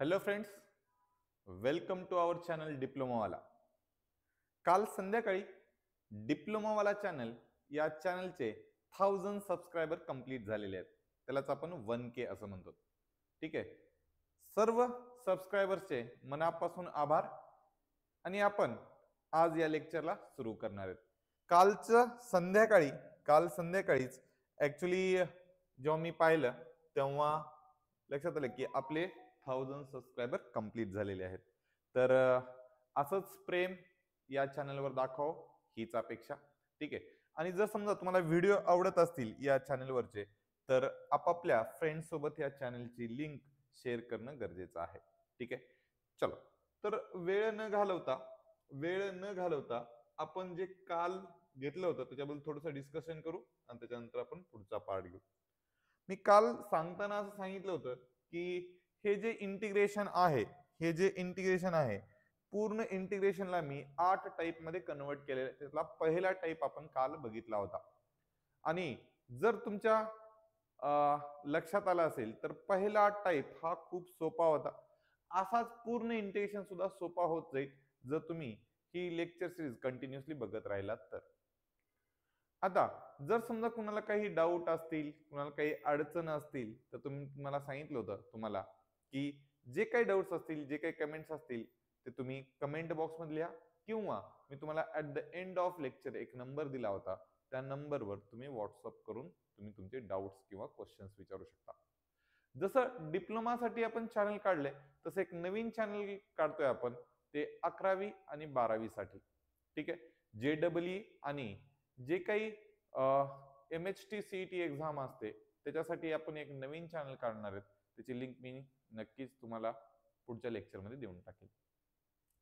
Hello friends, welcome to our channel डिप्लोमावाला. काल संध्याकाळी डिप्लोमावाला चॅनल या चॅनलचे 1000 सबस्क्रायबर कंप्लीट झालेले आहेत. त्यालाच आपण 1K असं म्हणतो. ठीक आहे. सर्व सबस्क्रायबर्सचे मनापासून आभार. आणि आपण आज या लेक्चरला सुरू करणार आहेत. काल संध्याकाळीच ऍक्च्युली जेव्हा मी पाहिलं तेव्हा लक्षात आलं की आपले 1000 सबस्क्रायबर कंप्लीट झालेले आहेत. तर असंच प्रेम या चॅनलवर दाखव हीच अपेक्षा. ठीक आहे. आणि जर समजा तुम्हाला व्हिडिओ आवडत असतील या चॅनलवरचे तर आपापल्या फ्रेंड सोबत या चॅनलची लिंक शेअर करणं गरजेचं आहे. ठीक आहे. चलो, तर वेळ न घालवता आपण जे काल घेतलं होतं त्याच्याबद्दल थोडंसं डिस्कशन करू आणि त्याच्यानंतर आपण पुढचा पार्ट घेऊ. मी काल सांगताना असं सांगितलं होतं की हे जे इंटिग्रेशन आहे पूर्ण इंटिग्रेशनला मी 8 टाईप मध्ये कन्वर्ट केलेलं आहे. त्यातला पहिला टाईप आपण काल बघितला होता. आणि जर तुमच्या लक्षात आलं असेल तर पहिला टाईप हा खूप सोपा होता. असाच पूर्ण इंटिग्रेशन सुद्धा सोपा होत जाईल जर तुम्ही ही लेक्चर सिरीज कंटिन्युअसली बघत राहिलात तर. आता जर समजा कुणाला काही डाऊट असतील, कुणाला काही अडचण असतील तर तुम्हाला सांगितलं होतं तुम्हाला की जे काही डाऊट्स असतील, जे काही कमेंट्स असतील ते तुम्ही कमेंट बॉक्स मध्ये लिहा किंवा मी तुम्हाला at the end of lecture एक नंबर दिला होता, त्या नंबरवर तुम्ही व्हॉट्सअप करून तुम्ही तुमचे डाऊट्स किंवा क्वेश्चन्स विचारू शकता. जसं डिप्लोमासाठी आपण चॅनल काढले तसं एक नवीन चॅनल काढतोय आपण, ते 11वी आणि 12वी साठी. ठीक आहे. JEE आणि जे काही MHT CET एक्झाम असते त्याच्यासाठी आपण एक नवीन चॅनल काढणार आहेत. त्याची लिंक मी नक्कीच तुम्हाला पुढच्या लेक्चरमध्ये देऊन टाकेल.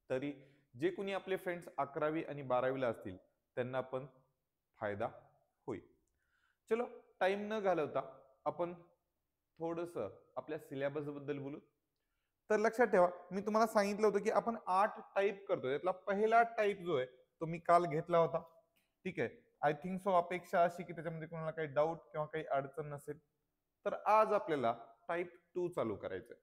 तरी जे कोणी आपले फ्रेंड्स 11वी आणि 12वीला असतील त्यांना पण फायदा होईल. चलो, टाइम न घालवता आपण थोडस आपल्या सिलेबस बद्दल बोलू. तर लक्षात ठेवा, मी तुम्हाला सांगितलं होतं की आपण 8 टाईप करतोय. त्यातला पहिला टाईप जो आहे तो मी काल घेतला होता. ठीक आहे. आय थिंक सो अपेक्षा अशी की त्याच्यामध्ये कोणाला काही डाऊट किंवा काही अडचण नसेल. तर आज आपल्याला टाईप 2 चालू करायचंय.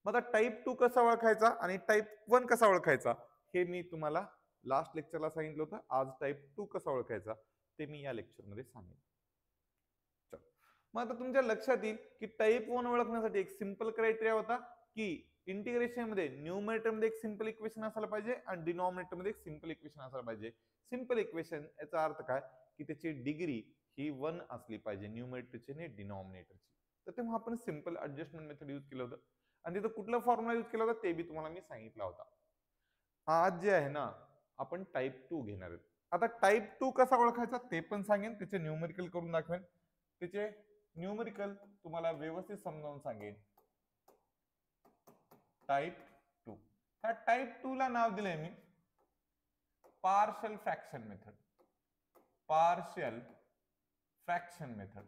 मग आता टाईप 2 कसा ओळखायचा आणि टाईप 1 कसा ओळखायचा हे मी तुम्हाला लास्ट लेक्चरला सांगितलं होतं. आज टाईप 2 कसा ओळखायचा ते मी या लेक्चरमध्ये सांगेन. मग आता तुमच्या लक्षात येईल की टाईप 1 ओळखण्यासाठी एक सिंपल क्रायटेरिया होता की इंटिग्रेशन मध्ये न्यूमरेटर मध्ये एक सिंपल इक्वेशन असायला पाहिजे आणि डिनॉमिनेटर मध्ये एक सिंपल इक्वेशन असायला पाहिजे. सिंपल इक्वेशन याचा अर्थ काय की त्याची डिग्री ही 1 असली पाहिजे, न्यूमरेटरची आणि डिनॉमिनेटरची. तर तेव्हा आपण सिंपल ऍडजस्टमेंट मेथड यूज केलं होतं आणि तिथं कुठला फॉर्म्युला यूज केला होता ते बी तुम्हाला मी सांगितला होता. आज जे आहे ना आपण टाईप 2 घेणार आहेत. आता टाईप 2 कसा ओळखायचा ते पण सांगेन, त्याचे न्यूमेरिकल करून दाखवेन. त्याचे न्यूमेरिकल तुम्हाला व्यवस्थित समजावून सांगेन. टाईप 2, ह्या टाईप 2 ला नाव दिलंय मी partial fraction method. Partial fraction method.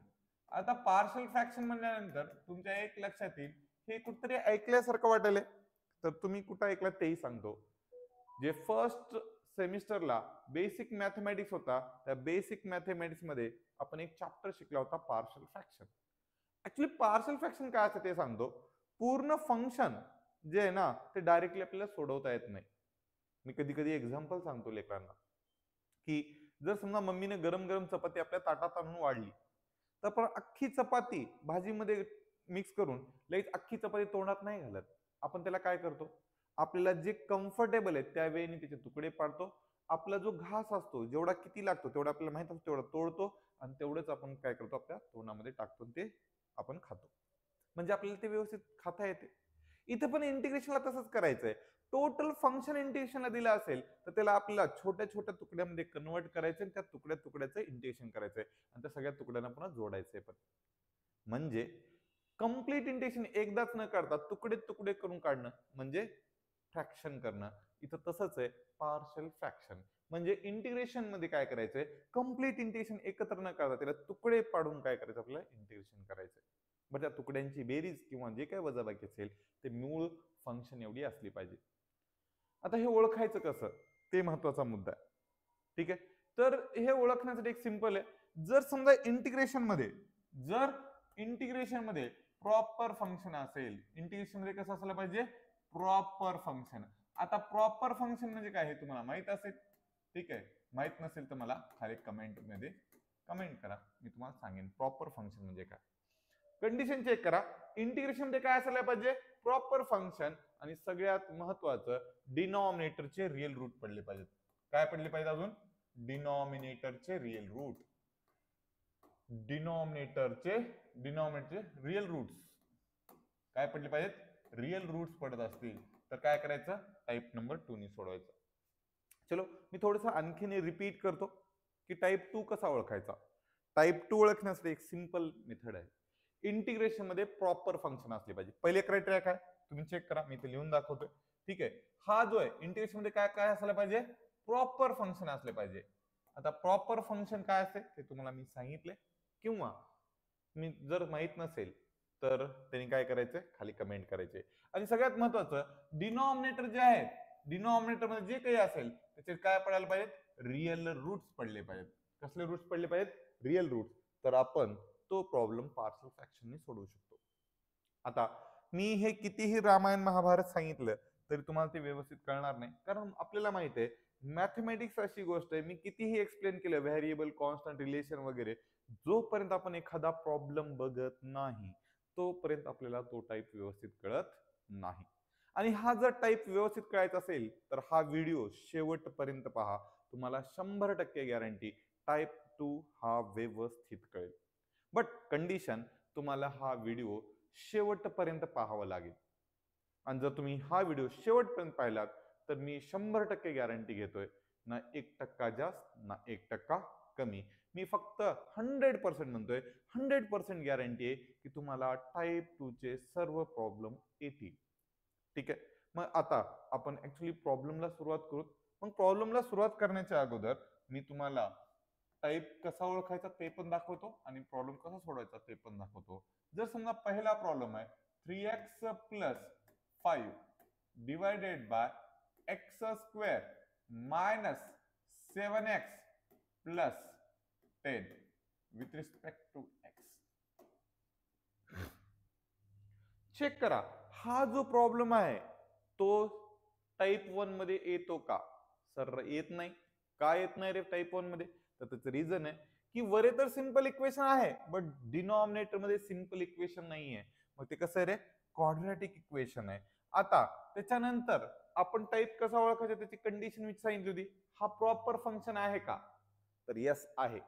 आता पार्शियल फ्रॅक्शन म्हणल्यानंतर तुमच्या एक लक्षात येईल, हे कुठतरी ऐकल्यासारखं वाटेल तर तुम्ही कुठं ऐकलं तेही सांगतो. जे फर्स्ट सेमिस्टरला बेसिक मॅथमॅटिक्स होता त्या बेसिक मॅथमॅटिक्स मध्ये आपण एक चॅप्टर शिकला होता partial fraction. Actually partial fraction काय असतं ते सांगतो. पूर्ण फंक्शन जे आहे ना ते डायरेक्टली आपल्याला सोडवता येत नाही. मी कधी कधी एक्झाम्पल सांगतो लेकरांना की जर समजा मम्मीने गरम गरम चपाती आपल्या ताटात आणून वाढली तर आपण अख्खी चपाती भाजीमध्ये मिक्स करून लगेच अख्खी चपाती तोंडात नाही घालत. आपण त्याला काय करतो, आपल्याला जे कम्फर्टेबल आहे त्या वेळेने त्याचे तुकडे पाडतो. आपला जो घास असतो जेवढा किती लागतो तेवढा आपल्याला माहित असतो तेवढा तोडतो आणि तेवढंच आपण काय करतो आपल्या तोंडामध्ये टाकतो, ते आपण खातो. म्हणजे आपल्याला ते व्यवस्थित खाता येते. इथे पण इंटिग्रेशनला तसंच करायचंय. टोटल फंक्शन इंटिग्रेशनला दिलं असेल तर त्याला आपल्याला छोट्या छोट्या तुकड्यामध्ये कन्वर्ट करायचं आणि त्या तुकड्या तुकड्याचं इंटिग्रेशन करायचंय आणि त्या सगळ्या तुकड्यांना पुन्हा जोडायचंय. पण म्हणजे कम्प्लीट इंटिग्रेशन एकदाच न करता तुकडे तुकडे करून काढणं म्हणजे फ्रॅक्शन करणं. इथं तसंच आहे पार्शियल फ्रॅक्शन. म्हणजे इंटिग्रेशन मध्ये काय करायचंय, कम्प्लीट इंटिग्रेशन एकत्र न करता त्याला तुकडे पाडून काय करायचं आपल्याला इंटिग्रेशन करायचंय. मग त्या तुकड्यांची बेरीज किंवा जे काही वजाबाकी असेल ते मूळ फंक्शन एवढी असली पाहिजे. आता हे ओळखायचं कसं ते महत्वाचा मुद्दा आहे. ठीक आहे. तर हे ओळखण्यासाठी एक सिंपल आहे. जर समजा इंटिग्रेशन मध्ये प्रॉपर फंक्शन असेल, इंटिग्रेशन मध्ये कसं असलं पाहिजे, प्रॉपर फंक्शन. आता प्रॉपर फंक्शन म्हणजे काय हे तुम्हाला माहित असेल, ठीक आहे. माहित नसेल तर मला खाली कमेंट मध्ये कमेंट करा, मी तुम्हाला सांगेन प्रॉपर फंक्शन म्हणजे काय. कंडिशन चेक करा, इंटिग्रेशन मध्ये काय असायला पाहिजे, प्रॉपर फंक्शन, आणि सगळ्यात महत्वाचं डिनॉमिनेटरचे रिअल रूट पडले पाहिजेत. काय पडले पाहिजे अजून, डिनॉमिनेटरचे रिअल रूट, डिनॉमिनेटरचे रिअल रूट्स काय पडले पाहिजेत, रिअल रूट्स पडत असतील तर काय करायचं, टाइप नंबर 2 ने सोडवायचं. चलो मी थोडस आणखीन रिपीट करतो की टाइप 2 कसा ओळखायचा. टाइप 2 ओळखण्यासाठी एक सिंपल मेथड आहे. इंटिग्रेशन मध्ये प्रॉपर फंक्शन असले पाहिजे. पहिले क्रायटेरिया काय तुम्ही चेक करा, मी ते लिहून दाखवतोय, ठीक आहे. हा जो आहे इंटिग्रेशन मध्ये काय काय असलं पाहिजे, प्रॉपर फंक्शन असले पाहिजे. आता प्रॉपर फंक्शन काय असते ते तुम्हाला मी सांगितले, किंवा मी जर माहित नसेल तर त्यांनी काय करायचं, खाली कमेंट करायचे. आणि सगळ्यात महत्वाचं डिनॉमिनेटर जे आहे, डिनॉमिनेटर मध्ये जे काही असेल त्याचे काय पडायला पाहिजेत, रिअल रूट्स पडले पाहिजेत. कसले रूट्स पडले पाहिजेत, रिअल रूट्स. तर आपण तो प्रॉब्लेम पार्शल फ्रॅक्शनने सोडवू शकतो. आता मी हे कितीही रामायण महाभारत सांगितलं तरी तुम्हाला ते व्यवस्थित कळणार नाही, कारण आपल्याला माहित आहे मॅथमॅटिक्स अशी गोष्ट आहे, मी कितीही एक्सप्लेन केलं व्हेरिएबल, कॉन्स्टंट, रिलेशन वगैरे, जोपर्यंत आपण एखादा प्रॉब्लेम बघत नाही तोपर्यंत आपल्याला तो टाइप व्यवस्थित कळत नाही. आणि हा जर टाइप व्यवस्थित कळायचा असेल तर हा व्हिडिओ शेवटपर्यंत पहा, तुम्हाला 100% गॅरंटी टाइप 2 हा व्यवस्थित कळेल. बट कंडिशन, तुम्हाला हा व्हिडिओ शेवटपर्यंत पाहावा लागेल. आणि जर तुम्ही हा व्हिडिओ शेवटपर्यंत पाहिलात तर मी 100% गॅरंटी घेतोय, ना 1% जास्त ना 1% कमी, मी फक्त 100% म्हणतोय, 100% गॅरंटी आहे की तुम्हाला टाइप 2 चे सर्व प्रॉब्लेम येतील. ठीक आहे. मग आता आपण ऍक्च्युली प्रॉब्लेमला सुरुवात करू. मग प्रॉब्लेमला सुरुवात करण्याच्या अगोदर मी तुम्हाला टाइप कसा ओळखायचा ते पण दाखवतो आणि प्रॉब्लेम कसा सोडवायचा ते पण दाखवतो. जर समजा पहिला प्रॉब्लेम आहे 3x plus 5 divided by x square minus 7x plus 10 with respect to x. Check करा, हा जो प्रॉब्लेम आहे तो टाइप 1 मध्ये येतो का, सर येत नाही. का येत नाही रे टाइप 1 मध्ये, तर त्याचं रिझन आहे की वरे तर सिंपल इक्वेशन आहे बट डिनॉमिनेटर मध्ये सिंपल इक्वेशन नाहीये. मग ते कसं आहे रे, क्वाड्रॅटिक इक्वेशन आहे. आता त्याच्यानंतर आपण टाइप कसा ओळखायचा, त्याची कंडिशन मी सांगितली होती, हा प्रॉपर फंक्शन आहे का, तर यस आहे.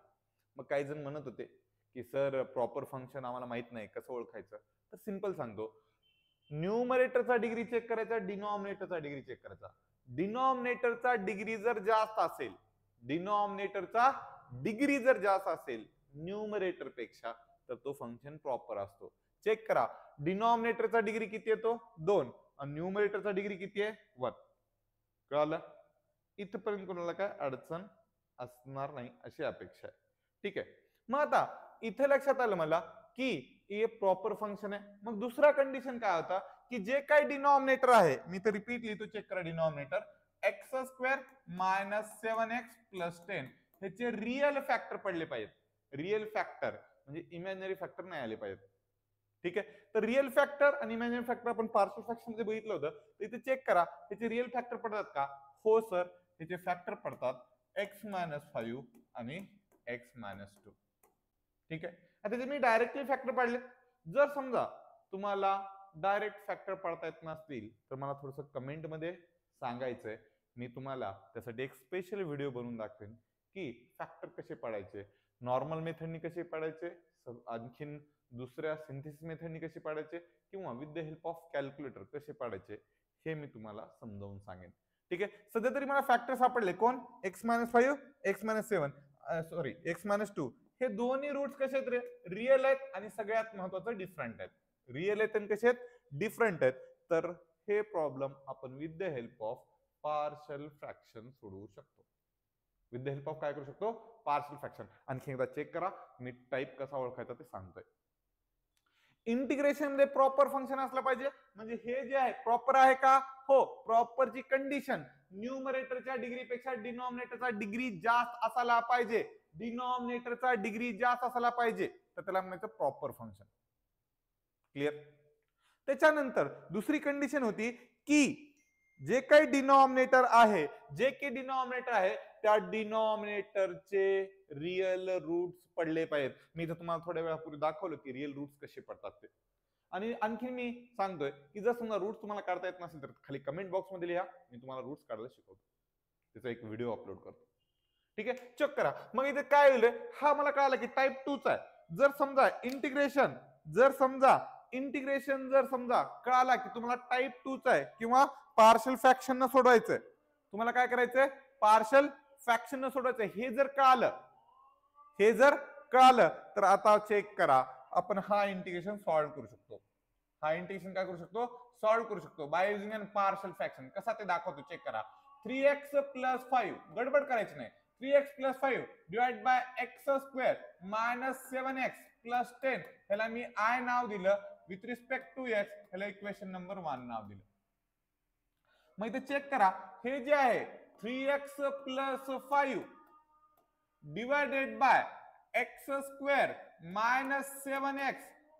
मग काही जण म्हणत होते की सर प्रॉपर फंक्शन आम्हाला माहित नाही कसं ओळखायचं, तर सिंपल सांगतो, न्यूमरेटरचा डिग्री चेक करायचा, डिनॉमिनेटरचा डिग्री चेक करायचा. डिनॉमिनेटरचा डिग्री जर जास्त असेल, डिनॉमिनेटरचा डिग्री जर जास्त असेल न्यूमरेटर पेक्षा, तर तो फंक्शन प्रॉपर असतो. चेक करा, डिनॉमिनेटरचा डिग्री किती येतो 2 आणि न्यूमरेटरचा डिग्री किती आहे 1. कळालं, इथपर्यंत कोणाला काय अडचण असणार नाही अशी अपेक्षा आहे. ठीक आहे. मग आता इथे लक्षात आलं मला की हे प्रॉपर फंक्शन आहे. मग दुसरा कंडिशन काय होता की जे काही डिनॉमिनेटर आहे, मी तर रिपीट लिहितो, चेक करा, denominator x square minus 7x plus 10 ह्याचे रिअल फॅक्टर पडले पाहिजेत. रिअल फॅक्टर म्हणजे इमॅजिनरी फॅक्टर नाही आले पाहिजेत. ठीक आहे. तर रिअल फॅक्टर आणि इमॅजिनरी फॅक्टर आपण पार्शियल फ्रॅक्शन मध्ये बघितलं होतं, तर इथे चेक करा त्याचे रिअल फॅक्टर पडतात का. हो सर, त्याचे फॅक्टर पडतात x मायनस 5 आणि x मायनस 2. ठीक आहे. आता मी डायरेक्टली फॅक्टर पाडले. जर समजा तुम्हाला डायरेक्ट फॅक्टर पडता येत नसतील तर मला थोडंसं कमेंट मध्ये सांगायचंय, मी तुम्हाला त्यासाठी एक स्पेशल व्हिडिओ बनवून दाखवेन की फॅक्टर कसे पाडायचे, नॉर्मल मेथडनी कसे पाडायचे, आणखीन दुसऱ्या सिंथेसिस मेथडनी कसे पाडायचे, किंवा with the help of calculator कसे पाडायचे, हे मी तुम्हाला समजावून सांगेन. ठीक आहे. सध्या तरी मला फॅक्टर सापडले, कोण, x minus 5 x minus 7 sorry x minus 2. हे दोन्ही रूट्स कसे आहेत रे, रिअल आहेत आणि सगळ्यात महत्वाचं डिफरंट आहेत. रिअल आहेत आणि कसे आहेत, डिफरंट आहेत. तर हे प्रॉब्लेम आपण with the help of partial fraction सोडवू शकतो. विथ द हेल्प ऑफ काय करू शकतो, पार्शल फ्रॅक्शन. आणखी एकदा चेक करा, मी टाइप कसा ओळखायचा ते सांगतोय. इंटिग्रेशन मध्ये प्रॉपर फंक्शन असलं पाहिजे, म्हणजे हे जे आहे प्रॉपर आहे का, हो. प्रॉपरची कंडिशन, न्यूमरेटरच्या डिग्रीपेक्षा डिनॉमिनेटरचा डिग्री जास्त असायला पाहिजे. डिनॉमिनेटरचा डिग्री जास्त असायला पाहिजे तर त्याला म्हणायचं प्रॉपर फंक्शन. क्लिअर. त्याच्यानंतर दुसरी कंडिशन होती की जे काही डिनॉमिनेटर आहे त्या डिनॉमिनेटरचे रिअल रूट्स पडले पाहिजेत. मी इथं तुम्हाला थोड्या वेळापूर्वी दाखवलं की रिअल रूट्स कसे पडतात ते. आणि आणखी मी सांगतोय की जर समजा रूट्स तुम्हाला काढता येत नसेल तर खाली कमेंट बॉक्स मध्ये लिहा, मी तुम्हाला रूट्स काढायला शिकवतो. त्याचा एक व्हिडिओ अपलोड करतो. ठीक आहे, चेक करा. मग इथे काय होईल, हा मला कळालं की टाईप 2 चा आहे. जर समजा इंटिग्रेशन जर समजा कळाला की तुम्हाला टाईप 2 चा आहे किंवा पार्शल फ्रॅक्शन न सोडवायचंय, तुम्हाला काय करायचंय, पार्शल फ्रॅक्शन न सोडवायचंय, हे जर कळालं तर आता चेक करा, आपण हा इंटिग्रेशन सॉल्व्ह करू शकतो. सॉल्व्ह करू शकतो by using an partial fraction. कसा ते दाखवतो, चेक करा. 3x + 5 गडबड करायची नाही. 3x + 5 divide by x² - 7x + 10 ह्याला मी I नाव दिलं, विथ रिस्पेक्ट टू x ह्याला इक्वेशन नंबर 1 नाव दिलं. मग इथे चेक करा, हे जे आहे 3x + 5 divided by x² - 7x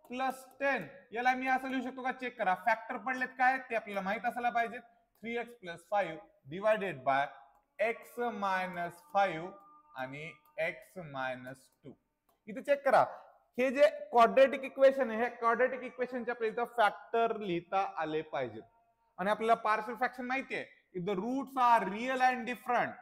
+ 10 याला मी असं लिहू शकतो का, चेक करा. फॅक्टर पडलेत काय ते आपल्याला माहित असायला पाहिजे. 3x + 5 डिवायडेड बाय x - 5 आणि x - 2. इथे चेक करा, हे जे क्वाड्रॅटिक इक्वेशन आहे, हे क्वाड्रॅटिक इक्वेशनच्या आपल्याला फॅक्टर लिहिता आले पाहिजेत. आणि आपल्याला पार्शल फ्रॅक्शन माहिती आहे, if the roots are real and different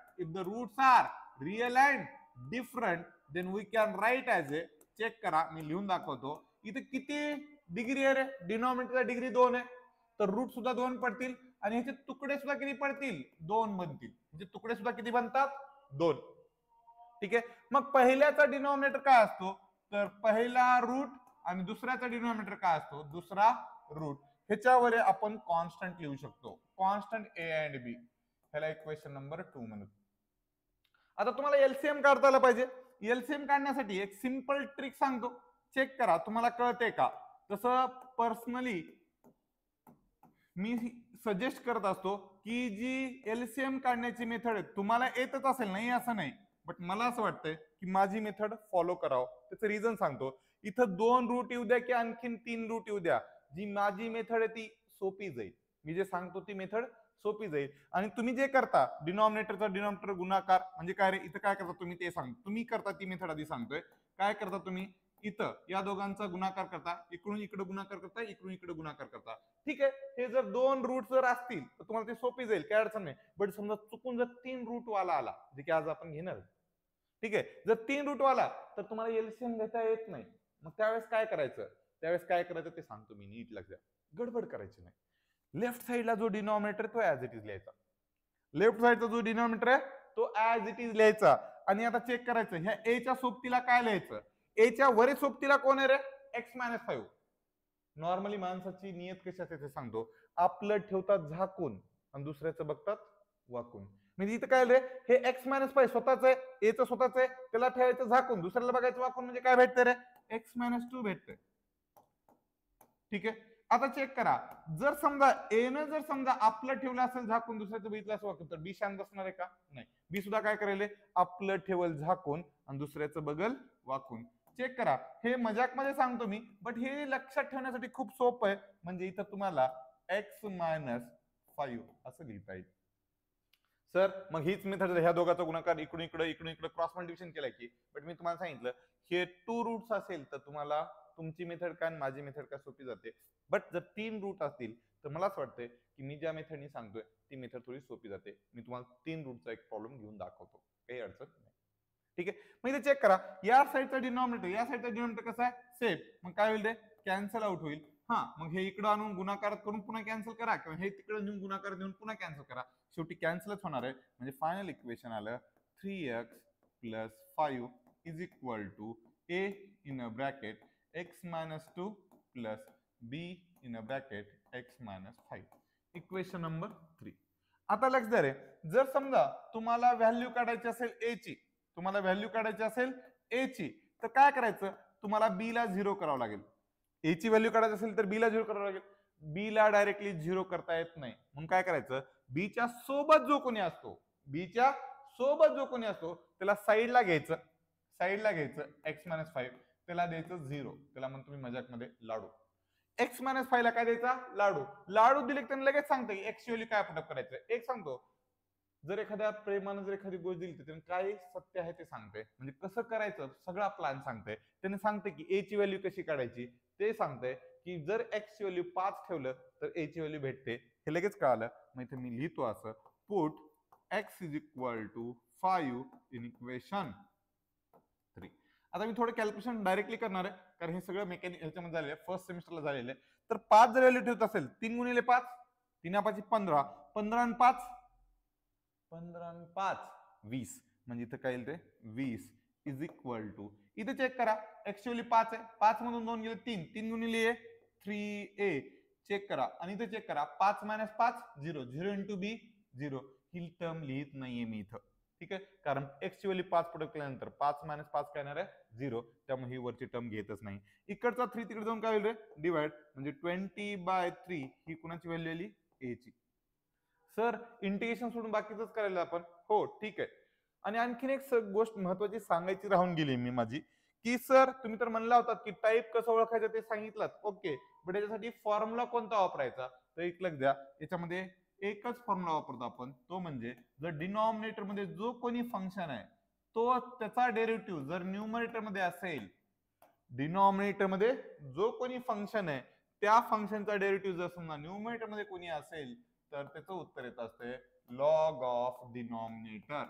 then we can write as a. Check करा, मी लिहून दाखवतो. इथे किती डिग्री आहे रे, डिनॉमिनेटरचा डिग्री 2 आहे, तर रूट सुद्धा 2 पडतील आणि ह्याचे तुकडे सुद्धा किती पडतील, 2 बनतील. म्हणजे तुकडे सुद्धा किती बनतात, 2. ठीक आहे. मग पहिल्याचा डिनॉमिनेटर काय असतो, तर पहिला रूट आणि दुसऱ्याचा डिनॉमिनेटर काय असतो, दुसरा रूट. ह्याच्यावर आपण कॉन्स्टंट लिहू शकतो, कॉन्स्टंट ए अँड बी. ह्याला इक्वेशन नंबर 2 म्हणून. आता तुम्हाला एलसीएम काढता आला पाहिजे. एलसीएम काढण्यासाठी एक सिंपल ट्रिक सांगतो, चेक करा, तुम्हाला कळते का. तसं पर्सनली मी सजेस्ट करत असतो की जी एलसीएम काढण्याची मेथड आहे, तुम्हाला येतच असेल नाही असं नाही, बट मला असं वाटतंय की माझी मेथड फॉलो करावं. त्याचं रिझन सांगतो. इथं 2 रूट येऊ द्या की आणखीन 3 रूट येऊ द्या, जी माझी मेथड आहे ती सोपी जाईल. मी जे सांगतो ती मेथड सोपी जाईल. आणि तुम्ही जे करता डिनॉमिनेटरचा डिनॉमिनेटर गुणाकार म्हणजे काय रे, इथं काय करता तुम्ही ते सांग. तुम्ही करता ती मेथड आधी सांगतोय. काय करता तुम्ही, इथं या दोघांचा गुणाकार करता, इकडून इकडे गुणाकार करता, इकडून इकडे गुणाकार करता. ठीक आहे, हे जर 2 रूट जर असतील तर तुम्हाला ते सोपी जाईल, काय अडचण नाही. बट समजा चुकून जर 3 रूट वाला आला, जे की आज आपण घेणार, ठीक आहे, जर 3 रूट वाला तर तुम्हाला एलसीएम घेता येत नाही. मग त्यावेळेस काय करायचं, ते सांगतो मी, नीट लक्ष द्या, गडबड करायची नाही. लेफ्ट साइडला जो डिनॉमिनेटर तो ऍज इट इज लिहायचा. लेफ्ट साइडचा जो डिनॉमिनेटर आहे तो ऍज इट इज लिहायचा. आणि आता चेक करायचं, ह्या ए च्या सोबतीला काय लिहायचं, ए च्या वरील सोबतीला कोण आहे रे, x - 5. नॉर्मली माणसाची नियत कशी असते ते सांगतो, आपलं ठेवतात झाकून आणि दुसऱ्याचं बघतात वाकून. म्हणजे इथं काय रे, हे x - 5 स्वतःच आहे, एचं स्वतःच आहे, त्याला ठेवायचं झाकून, दुसऱ्याला बघायचं वाकून, म्हणजे काय भेटतंय रे, x - 2 भेटतंय. ठीक आहे. आता चेक करा, जर समजा ए न जर समजा आपलं ठेवलं असेल झाकून, दुसऱ्याचं बघितलं असं वाकून, तर बी शांत बसणार आहे का, नाही. बी सुद्धा काय करेल, आपलं ठेवल झाकून आणि दुसऱ्याचं बगल वाकून. चेक करा, हे मजाक मध्ये सांगतो मी, बट हे लक्षात ठेवण्यासाठी खूप सोपं आहे. म्हणजे इथं तुम्हाला x - 5 असं लिहिता येईल. सर मग हीच मेथड, ह्या दोघांचा गुणाकार इकडून इकडे क्रॉस मल्टिप्लिकेशन केलाय की, बट मी तुम्हाला सांगितलं हे 2 रूट्स असेल तर तुम्हाला तुमची मेथड काय आणि माझी मेथड काय सोपी जाते. बट जर 3 रूट असतील तर मला असं वाटतंय की मी ज्या मेथडनी सांगतोय ती मेथड थोडी सोपी जाते. मी तुम्हाला 3 रूटचा एक प्रॉब्लेम घेऊन दाखवतो, काही अडचण नाही. ठीक आहे. मग इथे चेक करा, या साईडचा डिनॉमिनेटर कसा आहे, सेम. मग काय होईल रे, कॅन्सल आउट होईल. हा, मग हे इकडे आणून गुणाकार करून पुन्हा कॅन्सल करा, किंवा हे तिकडे नेऊन गुणाकार देऊन पुन्हा कॅन्सल करा, शेवटी कॅन्सलच होणार आहे. म्हणजे फायनल इक्वेशन आलं 3x + 5 is equal to a in a bracket x - 2 plus b in a bracket x - 5. Equation number 3. आता लक्ष द्या रे, जर समजा तुम्हाला व्हॅल्यू काढायची असेल a ची, तर काय करायचं, तुम्हाला b ला 0 करावं लागेल. a ची व्हॅल्यू काढायची असेल तर b ला 0 करावं लागेल. b ला डायरेक्टली 0 करता येत नाही, म्हणून काय करायचं, b च्या सोबत जो कोणी असतो त्याला साईडला घ्यायचं, x - 5 त्याला द्यायचं 0, त्याला म्हणतो मी मजाक मध्ये लाडू. एक्स मायनस 5 ला काय द्यायचा, लाडू. लाडू दिले की त्यांना लगेच सांगतं की एक्स ची व्हॅल्यू काय पुटअप करायचं. एक सांगतो, जर एखाद्या प्रेमानं जर एखादी गोष्ट दिली तर काय सत्य आहे ते सांगते, म्हणजे कसं करायचं सगळा प्लॅन सांगते. त्याने सांगते की ए ची व्हॅल्यू कशी काढायची ते सांगते, की जर एक्स ची व्हॅल्यू 5 ठेवलं तर ए ची व्हॅल्यू भेटते, हे लगेच कळालं. मग इथे मी लिहितो असं, put x is equal to 5 in equation 3. आता मी थोडं कॅल्क्युलेशन डायरेक्टली करणार आहे, कारण हे सगळं मेकॅनिक ह्याच्यामध्ये झालेलं आहे, फर्स्ट सेमिस्टरला झालेलं आहे. तर 5 जर व्हॅल्यू ठेवत असेल, 3 गुणिले 5, 3 5 15, 15 आणि 5 15 आणि 5 20, म्हणजे इथं काय येईल ते 20 इज इक्वल टू, इथे चेक करा एक्स व्हॅल्यू 5 आहे, 5 मधून 2 गेले 3, 3 गुणिले ए 3a, चेक करा. आणि इथे चेक करा 5 मायनस 5 0, 0 इंटू बी 0, ही टर्म लिहित नाहीये मी इथं. ठीक आहे, कारण एक्स ची व्हॅल्यू 5 पुढे केल्यानंतर 5 मायनस 5 काय येणार आहे 0, त्यामुळे ही वरची टर्म घेतच नाही. इकडचा 3 तिकडे जाऊन काय होईल रे, डिवाइड, म्हणजे 20/3 ही कुणाची व्हॅल्यू आली, ए ची. सर इंटिग्रेशन सोडून बाकीच करायला आपण, हो ठीक आहे. आणि आणखीन एक गोष्ट महत्वाची सांगायची राहून गेली मी माझी, की सर तुम्ही तर म्हणला होता की टाईप कसं ओळखायचं ते सांगितलं, ओके, बट याच्यासाठी फॉर्म्युला कोणता वापरायचा, तर एक लक्ष द्या, याच्यामध्ये एकच फॉर्म्युला वापरतो आपण, तो म्हणजे जर डिनॉमिनेटर मध्ये जो कोणी फंक्शन आहे तो त्याचा डेरिव्हेटिव्ह जर न्यूमरेटर मध्ये असेल, डिनॉमिनेटर मध्ये जो कोणी फंक्शन आहे त्या फंक्शनचा डेरिव्हेटिव्ह जर समजा न्यूमरेटर मध्ये कोणी असेल तर त्याचं उत्तर येत असते लॉग ऑफ डिनॉमिनेटर.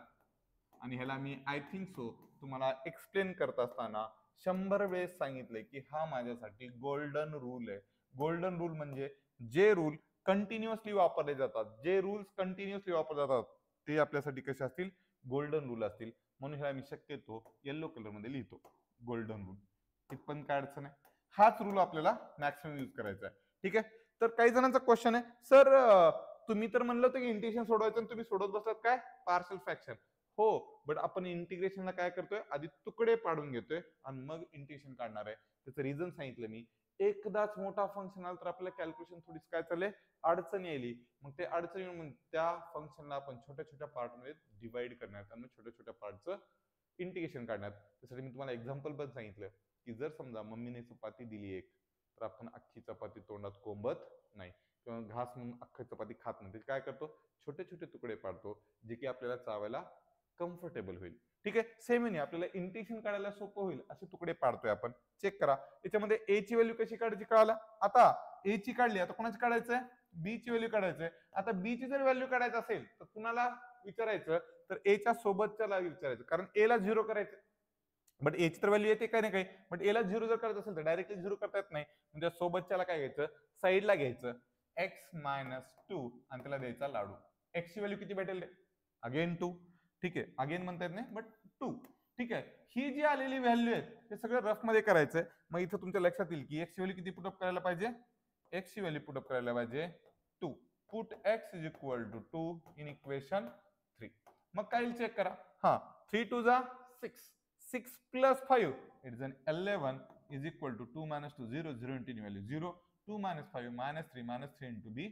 आणि ह्याला मी आय थिंक सो तुम्हाला एक्सप्लेन करत असताना 100 वेळेस सांगितलंय की हा माझ्यासाठी गोल्डन रूल आहे. गोल्डन रूल म्हणजे जे रूल कंटिन्युअसली वापरले जातात, जे रूल्स कंटिन्युअसली वापरले जातात ते आपल्यासाठी कसे असतील, गोल्डन रूल असतील. म्हणून ह्याला मी शक्यतो येलो कलर मध्ये लिहितो, गोल्डन रूल. पण काय अडचण आहे, हाच रूल आपल्याला मॅक्सिमम यूज करायचा आहे. ठीक आहे, तर काही जणांचा क्वेश्चन आहे, सर तुम्ही तर म्हणलं होतं की इंटिग्रेशन सोडवायचं आणि तुम्ही सोडवत बसलात काय पार्शियल फ्रॅक्शन. हो, बट आपण इंटिग्रेशनला काय करतोय, आधी तुकडे पाडून घेतोय आणि मग इंटिग्रेशन काढणार आहे. त्याचं रिझन सांगितलं मी. एकदाच मोठा फंक्शन आला तर आपल्या कॅल्क्युलेशन थोडीच काय चालले, अडचण येईल. मग ते अडचण येऊन मग त्या फंक्शनला आपण छोट्या छोट्या पार्टमध्ये डिवाइड करण्यात आणि मग छोट्या छोट्या पार्टचं इंटिग्रेशन काढण्यात. त्यासाठी मी तुम्हाला एक्झाम्पल पण सांगितलं की जर समजा मम्मीने चपाती दिली एक, तर आपण अख्खी चपाती तोंडात कोंबत नाही, किंवा घास म्हणून अख्खी चपाती खात नाही, काय करतो, छोटे छोटे तुकडे पाडतो जे की आपल्याला चावायला कम्फर्टेबल होईल. ठीक आहे, सेम नाही आपल्याला इंटिग्रेशन काढायला सोपं होईल असे तुकडे पाडतोय आपण. चेक करा याच्यामध्ये ए ची व्हॅल्यू कशी काढायची कळाला. आता ए ची काढली, आता कोणाची काढायचंय, बी ची व्हॅल्यू काढायचंय. आता बी ची जर व्हॅल्यू काढायचं असेल तर कुणाला विचारायचं, तर ए च्या सोबतच्याला विचारायचं, कारण ए ला 0 करायचं. बट ए ची तर व्हॅल्यू येते काही ना काही, बट ए ला 0 जर करायचं असेल तर डायरेक्टली 0 करता येत नाही, म्हणजे सोबतच्याला काय घ्यायचं, साईडला घ्यायचं एक्स मायनस 2 आणि त्याला द्यायचा लाडू. एक्स ची व्हॅल्यू किती भेटेल, अगेन 2. ठीक आहे, अगेन म्हणता येत नाही बट 2. ठीक आहे, ही जी आलेली व्हॅल्यू आहेत ते सगळं रफ मध्ये करायचंय. मग इथं तुमच्या लक्षात येईल की एक्स ची व्हॅल्यू किती पुटअप करायला पाहिजे, एक्स ची व्हॅल्यू पुटअप करायला पाहिजे 2. Put x is equal to 2 in equation 3. मग काय चेक करा, हा 3 2 जा 6, 6 plus 5 it is an 11 is equal to 2 minus 2 0 0 into value 0, 2 minus 5 minus 3 into b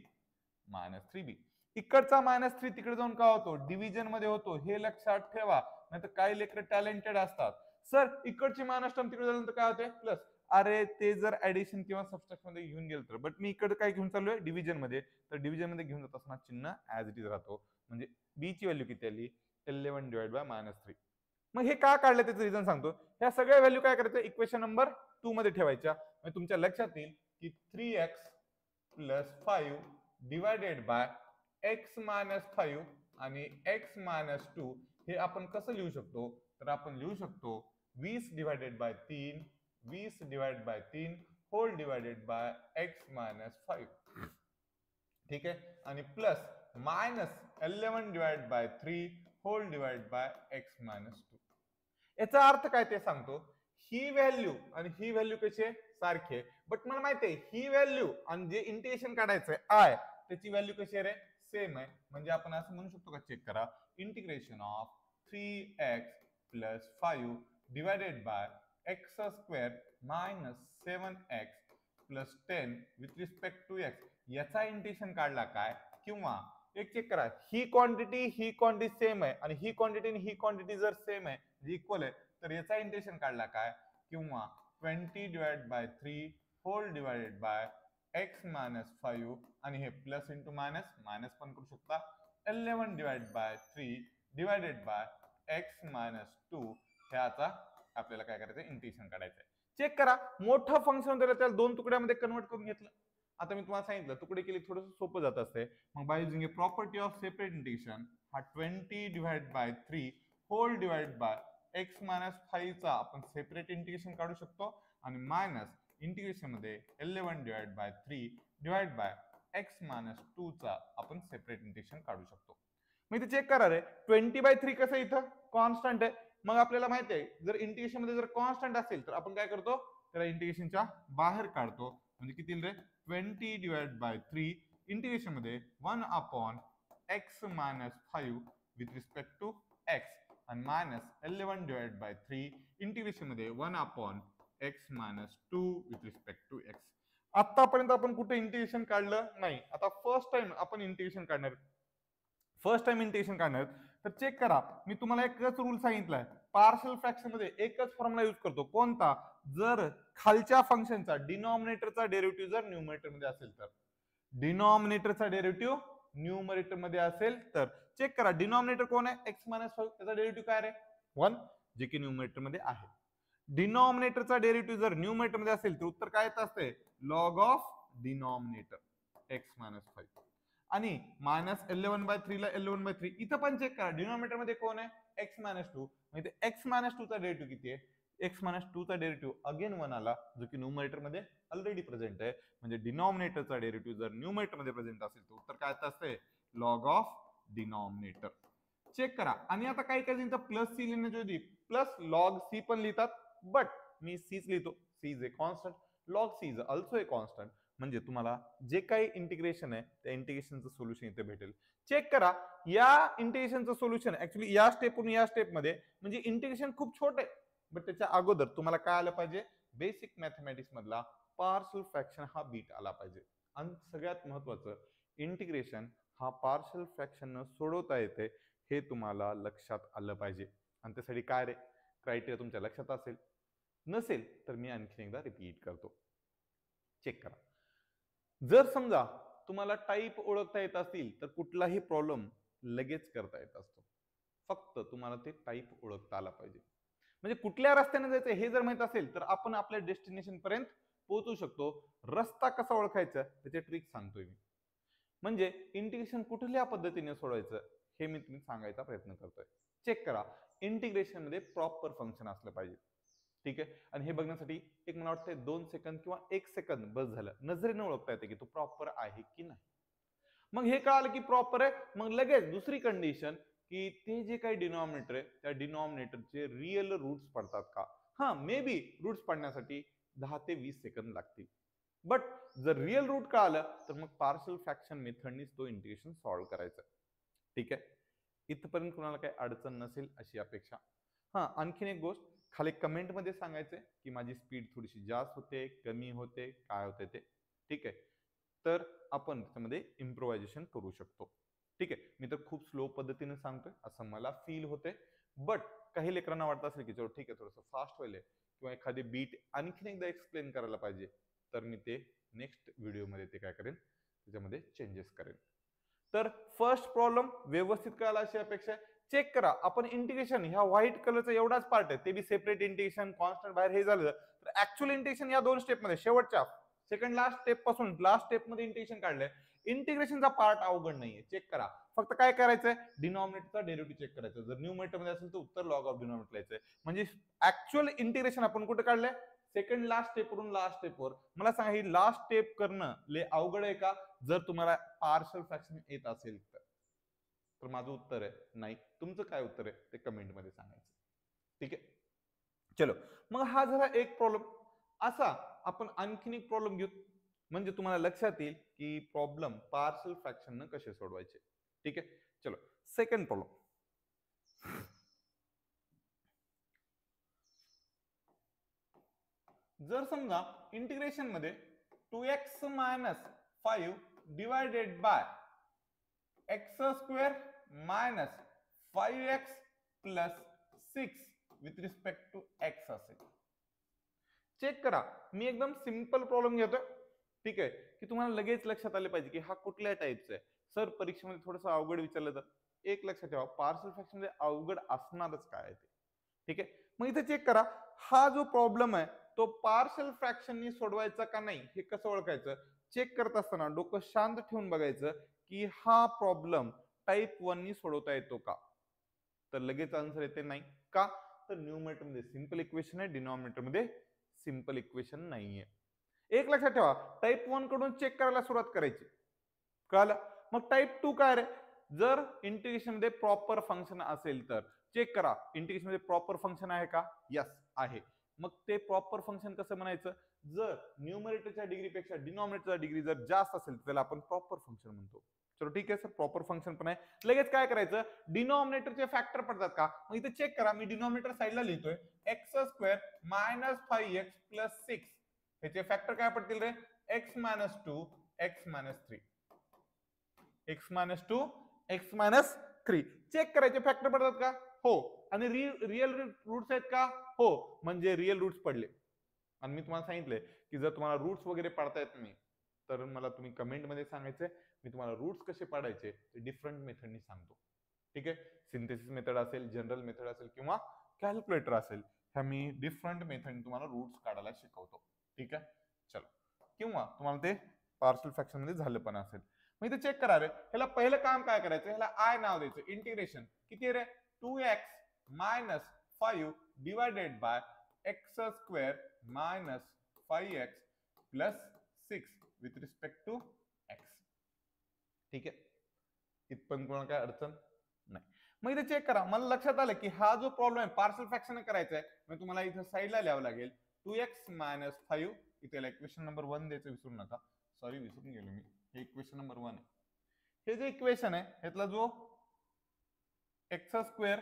minus 3b. इकडचा -3 तिकडे जाऊन काय होतो, डिव्हिजन मध्ये होतो, हे लक्षात ठेवा. नाहीतर काही लेकर टॅलेंटेड असतात, सर इकडची मायनस टर्म तिकडे झाल्यानंतर काय होते प्लस. अरे ते जर ऍडिशन किंवा सबट्रॅक्शन मध्ये घेऊन गेलं तर, बट मी इकडे काय घेऊन चाललोय डिव्हिजन मध्ये, तर डिव्हिजन मध्ये घेऊन जात असताना चिन्ह ऍज इट इज राहतो. म्हणजे बी ची व्हॅल्यू किती आली, 11 डिवाइड बाय -3. मग हे का काढलं त्याचं रिझन सांगतो. ह्या सगळ्या व्हॅल्यू काय करायचं, इक्वेशन नंबर 2 मध्ये ठेवायच्या. म्हणजे तुमच्या लक्षात येईल की 3x plus 5 divided by x minus 5 आणि x मायनस 2 हे आपण कसं लिहू शकतो, तर आपण लिहू शकतो 20 divided by 3, 20 divide by 3 whole divided by x minus 5. ठीक आहे, आणि plus minus 11 divide by 3 whole divide by x minus 2. याचा अर्थ काय ते सांगतो. ही व्हॅल्यू आणि ही व्हॅल्यू कशी सारखी आहे, बट मला माहिती आहे ही व्हॅल्यू आणि जे इंटिग्रेशन काढायचंय आय त्याची व्हॅल्यू कशी आहे रे, सेम आहे. म्हणजे आपण असं म्हणू शकतो का, चेक करा, integration of 3x plus 5 divided by x square minus 7x plus 10 with respect to x याचा इंटिग्रेशन काढला काय, किंवा एक चेक करा, ही क्वांटिटी सेम आहे आणि ही क्वांटिटी आणि ही क्वांटिटी जर सेम आहे इक्वल आहे, तर याचा इंटिग्रेशन काढला काय, किंवा 20 divide by 3 whole divided by x minus 5 आणि हे प्लस इंटू मायनस मायनस पण करू शकता 11 divide by 3 divided by x minus 2 ह्याचा आपल्याला काय करायचं इंटिग्रेशन काढायचं आहे. चेक करा मोठं फंक्शन दिलं त्याला दोन तुकड्यामध्ये कन्वर्ट करून घेतलं. आता मी तुम्हाला सांगितलं तुकडे केले थोडंसं सोपं जात असते. मग by using a property of separate integration हा 20 divide by 3 whole divide by x minus 5 चा आपण सेपरेट इंटिग्रेशन काढू शकतो आणि मायनस इंटिग्रेशन मध्ये 11 divide by 3 divide by x minus 2 चा आपण सेपरेट इंटिग्रेशन काढू शकतो. मग इथे चेक करा रे 20/3 कसं इथं कॉन्स्टंट आहे. मग आपल्याला माहिती आहे जर इंटिग्रेशन मध्ये जर कॉन्स्टंट असेल तर आपण काय करतो त्याला इंटिग्रेशनच्या बाहेर काढतो. म्हणजे किती रे 20 डिवाइड बाय 3 इंटिग्रेशन मध्ये 1 upon x minus 5 with respect to x आणि मायनस 11 डिवाइड बाय 3 इंटिग्रेशन मध्ये 1 upon x minus 2 with respect to x. आतापर्यंत आपण कुठे इंटिग्रेशन काढलं नाही. आता फर्स्ट टाइम आपण इंटिग्रेशन काढणार. फर्स्ट टाइम इंटिग्रेशन काढणार तर चेक करा मी तुम्हाला एकच रूल सांगितलाय पार्शल फ्रॅक्शन मध्ये एकच फॉर्म्युला यूज करतो. कोणता? जर खालच्या फंक्शनचा डिनॉमिनेटरचा डेरिव्हेटिव्ह जर न्यूमरेटर मध्ये असेल तर. डिनॉमिनेटरचा डेरिव्हेटिव्ह न्यूमरेटर मध्ये असेल तर चेक करा डिनॉमिनेटर कोण आहे एक्स मायनस 5 त्याचा डेरिव्हेटिव्ह काय रे 1 जे की न्यूमरेटर मध्ये आहे. डिनॉमिनेटरचा डेरिव्हेटिव्ह जर न्यूमरेटर मध्ये असेल तर उत्तर काय येत असते log of denominator x minus 5 आणि मायनस 11/3 ला 11/3 इथं पण चेक करा डिनॉमिनेटर मध्ये कोण आहे एक्स मायनस 2 म्हणजे एक्स मायनस 2 चा डेरिव्हेटिव्ह किती आहे एक्स मायनस 2 चा डेरिव्हेटिव्ह अगेन 1 आला जो की न्यूमरेटर मध्ये ऑलरेडी प्रेझेंट आहे. म्हणजे डिनॉमिनेटरचा डेरिव्हेटिव्ह जर न्यूमरेटर मध्ये प्रेझेंट असेल तर उत्तर काय येत असते लॉग ऑफ डिनॉमिनेटर. चेक करा आणि आता काही काही प्लस सी लिहिण्याची प्लस लॉग सी पण लिहितात बट मी सीच लिहितो. C is a constant log c is also a constant. म्हणजे तुम्हाला जे काही इंटिग्रेशन आहे त्या इंटिग्रेशनचं सोल्युशन इथे भेटेल. चेक करा या इंटिग्रेशनचं सोल्युशन ऍक्च्युली या स्टेपवरून या स्टेप मध्ये म्हणजे इंटिग्रेशन खूप छोट आहे बट त्याच्या अगोदर तुम्हाला काय आलं पाहिजे बेसिक मॅथमॅटिक्स मधला पार्शल फ्रॅक्शन हा बीट आला पाहिजे. आणि सगळ्यात महत्वाचं इंटिग्रेशन हा पार्शल फ्रॅक्शन न सोडवता येते हे तुम्हाला लक्षात आलं पाहिजे. आणि त्यासाठी काय रे क्रायटेरिया तुमच्या लक्षात असेल नसेल तर मी आणखी एकदा रिपीट करतो. चेक करा जर समजा तुम्हाला टाईप ओळखता येत असतील तर कुठलाही प्रॉब्लेम लगेच करता येत असतो. फक्त तुम्हाला ते टाईप ओळखता आला पाहिजे. म्हणजे कुठल्या रस्त्याने जायचं हे जर माहित असेल तर आपण आपल्या डेस्टिनेशन पर्यंत पोहोचू शकतो. रस्ता कसा ओळखायचा त्याचे ट्रिक सांगतोय मी. म्हणजे इंटिग्रेशन कुठल्या पद्धतीने सोडवायचं हे मी तुम्ही सांगायचा प्रयत्न करतोय. चेक करा इंटिग्रेशन मध्ये प्रॉपर फंक्शन असलं पाहिजे. ठीक आहे आणि हे बघण्यासाठी एक मला वाटतं 2 सेकंद किंवा 1 सेकंद बस झालं. नजरेने ओळखता येते की तो प्रॉपर आहे की नाही. मग हे कळालं की प्रॉपर आहे मग लगेच दुसरी कंडिशन की ते जे काही डिनॉमिनेटर आहे त्या डिनॉमिनेटरचे रिअल रूट्स पडतात का. हा मे बी रूट्स पडण्यासाठी 10 ते 20 सेकंद लागतील. बट जर रिअल रूट कळालं तर मग पार्शल फ्रॅक्शन मेथडनीच तो इंटिग्रेशन सॉल्व्ह करायचं. ठीक आहे इथपर्यंत कुणाला काही अडचण नसेल अशी अपेक्षा. हा आणखीन एक गोष्ट खाली कमेंट मध्ये सांगायचंय की माझी स्पीड थोडीशी जास्त होते कमी होते काय होते ते. ठीक आहे तर आपण त्याच्यामध्ये इम्प्रोव्हायझेशन करू शकतो. ठीक आहे मी तर खूप स्लो पद्धतीने सांगतोय असं मला फील होते बट काही लेकरांना वाटत असेल की चलो ठीक आहे थोडंसं फास्ट व्हायला किंवा एखादी बीट आणखीन एकदा एक्सप्लेन करायला पाहिजे तर मी ते नेक्स्ट व्हिडिओमध्ये ते काय करेन त्याच्यामध्ये चेंजेस करेन. तर फर्स्ट प्रॉब्लेम व्यवस्थित कळाला अशी अपेक्षा आहे. चेक करा आपण इंटिग्रेशन ह्या व्हाईट कलरचा एवढाच पार्ट आहे ते बी सेपरेट इंटिग्रेशन कॉन्स्टंट बाहेर हे झालं तर ऍक्च्युअल इंटिग्रेशन या दोन स्टेप मध्ये शेवटच्या सेकंड लास्ट स्टेप पासून लास्ट स्टेप मध्ये इंटिग्रेशन काढलंय. इंटिग्रेशनचा पार्ट अवघड नाहीये. चेक करा फक्त काय करायचंय डिनॉमिनेटरचा डेरिव्हेटिव्ह चेक करायचं. जर न्यूमरेटर मध्ये असेल तर उत्तर लॉग ऑफ डिनॉमिनेटर लिहायचंय. म्हणजे ऍक्च्युअल इंटिग्रेशन आपण कुठे काढलंय सेकंड लास्ट स्टेप वरून लास्ट स्टेप वर. मला सांगा ही लास्ट स्टेप करणं ले अवघड आहे का जर तुम्हाला पार्शल फ्रॅक्शन येत असेल तर माझं उत्तर आहे नाही. तुमचं काय उत्तर आहे ते कमेंट मध्ये सांगायचं. ठीक आहे चलो मग हा झाला एक प्रॉब्लेम. असा आपण आणखीन एक प्रॉब्लेम घेऊ म्हणजे तुम्हाला लक्षात येईल की प्रॉब्लेम पार्शल फ्रॅक्शन न कसे सोडवायचे. ठीक आहे चलो सेकंड प्रॉब्लेम. जर समजा इंटिग्रेशन मध्ये 2x minus 5 divided by x square minus 5x plus 6 with respect to x असेल. चेक करा मी एकदम सिंपल प्रॉब्लेम घेतोय. ठीक आहे, की तुम्हाला लगेच लक्षात आले पाहिजे की हा कुठल्या टाईपचा आहे. सर परीक्षेमध्ये थोडंसं अवघड विचारलं तर एक लक्षात ठेवा, पार्सल फ्रॅक्शन मध्ये अवघड असणारच काय आहे ते. ठीक आहे, मग इथे चेक करा, हा जो प्रॉब्लेम आहे तो पार्शल फ्रॅक्शननी सोडवायचा का नाही हे कसं ओळखायचं. चेक करत असताना डोकं शांत ठेवून बघायचं की हा प्रॉब्लेम टाईप 1 नी सोडवता येतो का. तर लगेच आन्सर येते नाही. का तर न्यूमरेटर मध्ये सिंपल इक्वेशन आहे, डिनॉमिनेटर मध्ये सिंपल इक्वेशन नाहीये. एक लक्षात ठेवा, टाईप 1 कडून चेक करायला सुरुवात करायची. कळालं. मग टाईप 2 काय रे, जर इंटिग्रेशन मध्ये प्रॉपर फंक्शन असेल तर चेक करा इंटिग्रेशन मध्ये प्रॉपर फंक्शन आहे का. यस आहे. मग ते प्रॉपर फंक्शन कसं म्हणायचं, जर न्यूमरेटरच्या डिग्रीपेक्षा डिनॉमिनेटरचा डिग्री जर जास्त असेल त्याला आपण प्रॉपर फंक्शन म्हणतो. चलो ठीक आहे सर, प्रॉपर फंक्शन पण आहे. लगेच काय करायचं, डिनॉमिनेटरचे फॅक्टर पडतात का, मग इथे चेक करा, मी डिनॉमिनेटर साइडला लिहितोय x square minus 5x plus 6. ह्याचे फॅक्टर काय पडतील रे, x minus 2 x minus 3, x minus 2 x minus 3. Check करायचे फॅक्टर पडतात का, हो. आणि रिअल रूट्स आहेत का, हो. म्हणजे रिअल रूट्स पडले. आणि मी तुम्हाला सांगितलंय की जर तुम्हाला रूट्स वगैरे पाडता येत नाही तर मला तुम्ही कमेंट मध्ये सांगायचे, मी तुम्हाला रूट्स कसे पाडायचे ते डिफरंट मेथडनी सांगतो. ठीक आहे, सिंथेसिस मेथड असेल, जनरल मेथड असेल किंवा कॅल्क्युलेटर असेल, ह्या मी डिफरंट मेथडनी तुम्हाला रूट्स काढायला शिकवतो. ठीक आहे, चलो. किंवा तुम्हाला ते पार्शल फ्रॅक्शन मध्ये झालं पण असेल. मग इथे चेक करा रे, ह्याला पहिलं काम काय करायचं, ह्याला आय नाव द्यायचं. इंटिग्रेशन किती रे, 2x minus 5 divided by x square minus 5x plus 6 with respect to x. ठीक आहे, इथपर्यंत कोणाला काय अडचण नाही. मग इथे चेक करा, मला लक्षात आलं की हा जो प्रॉब्लेम आहे पार्शल फ्रॅक्शन करायचा आहे, मग तुम्हाला इथे साईडला लिहावं लागेल 2x मायनस 5. इथे इक्वेशन नंबर 1 द्यायचं विसरू नका, सॉरी विसरून गेलो मी. हे इक्वेशन नंबर 1 आहे. हे जे इक्वेशन आहे ह्यातला जो x square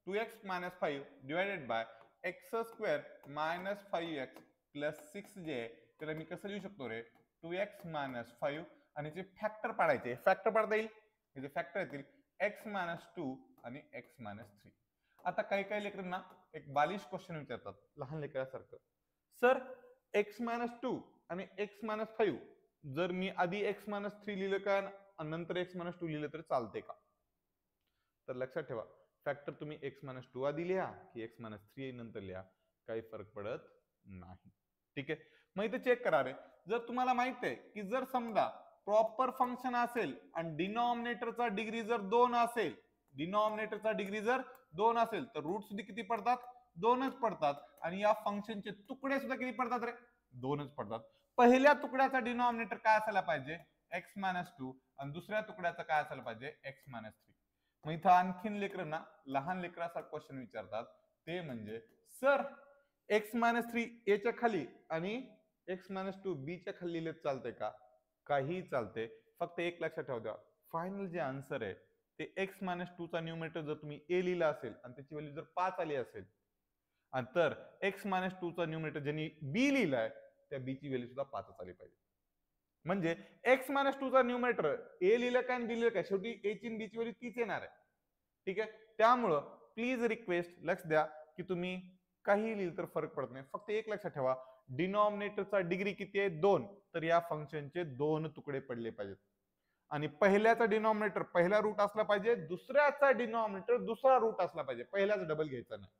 2x minus 5 divided by x square minus 5x plus 6 जे आहे त्याला मी कसं लिहू शकतो रे, 2x मायनस 5 आणि जे फॅक्टर पाडायचे, फॅक्टर पाडता येईल, हे फॅक्टर येतील x मायनस 2 आणि x मायनस 3. आता काही काही लेकरांना एक बालिश क्वेश्चन विचारतात लहान लेकरासारखं, सर x मायनस 2 आणि x मायनस 5 जर मी आधी x मायनस 3 लिहिलं का नंतर x मायनस 2 लिहिलं तर चालते का. तर लक्षात ठेवा, फॅक्टर तुम्ही x मायनस 2 आधी लिहा की x मायनस 3 नंतर लिहा, काही फरक पडत नाही. ठीक आहे, मग इथे चेक करा रे, जर तुम्हाला माहित आहे की जर समजा प्रॉपर फंक्शन असेल आणि डिनॉमिनेटरचा डिग्री जर 2 असेल, डिनॉमिनेटरचा डिग्री जर 2 असेल तर रूट सुद्धा किती पडतात, 2च पडतात. आणि या फंक्शनचे तुकडे सुद्धा किती पडतात रे, 2च पडतात. पहिल्या तुकड्याचा डिनॉमिनेटर काय असायला पाहिजे, x मायनस 2, आणि दुसऱ्या तुकड्याचा काय असायला पाहिजे, x मायनस 3. मग इथं आणखीन लेकरांना लहान लेकराचा क्वेश्चन विचारतात, ते म्हणजे सर x मायनस 3 a च्या खाली आणि x मायनस 2 b च्या खाली लिहिलं चालतंय का, काही चालते. फक्त एक लक्षात ठेवा द्या, फायनल जे आन्सर आहे ते x मायनस 2 चा न्यूमरेटर जर तुम्ही a लिहिला असेल आणि त्याची व्हॅल्यू जर 5 आली असेल, आणि तर x मायनस 2 चा न्यूमरेटर ज्यांनी b लिहिलाय त्या b ची व्हॅल्यू सुद्धा 5 आली पाहिजे. म्हणजे x मायनस 2 चा न्यूमरेटर a लिहिलं काय आणि b लिहिलं काय, शेवटी a ची आणि b ची व्हॅल्यू तीच येणार आहे. ठीक आहे, त्यामुळं प्लीज रिक्वेस्ट लक्ष द्या की तुम्ही काही लिहिलं तर फरक पडत नाही. फक्त एक लक्षात ठेवा, डिनॉमिनेटरचा डिग्री किती आहे, 2. तर या फंक्शनचे 2 तुकडे पडले पाहिजेत. आणि पहिल्याचा डिनॉमिनेटर पहिला रूट असला पाहिजे, दुसऱ्याचा डिनॉमिनेटर दुसरा रूट असला पाहिजे, पहिल्याच डबल घ्यायचा नाही.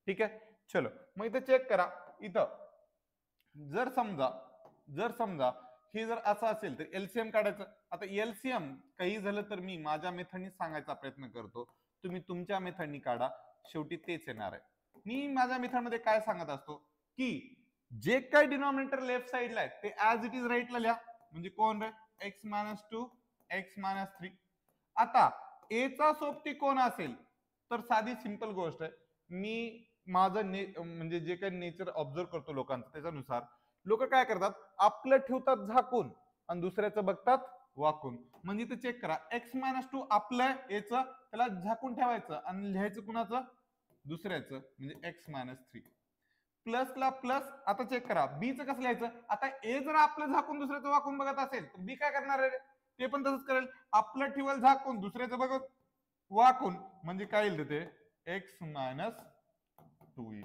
ठीक आहे, चलो. मग इथं चेक करा, इथं जर समजा हे जर असं असेल तर एलसीएम काढायचं. आता एलसीएम काही झालं तर मी माझ्या मेथडनी सांगायचा प्रयत्न करतो, तुम्ही तुमच्या मेथडनी काढा, शेवटी तेच येणार आहे. मी माझ्या मेथडमध्ये काय सांगत असतो की जे काही डिनॉमिनेटर लेफ्ट साइडला आहे ते ऍज इट इज राईटला लिहा. म्हणजे कोण रे, एक्स मायनस 2 एक्स मायनस 3. आता ए चा सोबती कोण असेल तर साधी सिंपल गोष्ट आहे, मी माझं म्हणजे जे काही नेचर ऑब्झर्व करतो लोकांचं त्याच्यानुसार लोक काय करतात, आपलं ठेवतात झाकून आणि दुसऱ्याचं बघतात वाकून. म्हणजे इथे चेक करा, एक्स मायनस 2 आपलं याचं त्याला झाकून ठेवायचं आणि लिहायचं कुणाचं, दुसऱ्याचं, म्हणजे एक्स मायनस 3. प्लस ला प्लस. आता चेक करा बी चं कसं लिहायचं, आता ए जर आपलं झाकून दुसऱ्याचं वाकून बघत असेल तर बी काय करणार आहे, ते पण तसंच करेल, आपलं ठेवल झाकून दुसऱ्याचं बघत वाकून, म्हणजे काय येईल ते एक्स मायनस 2.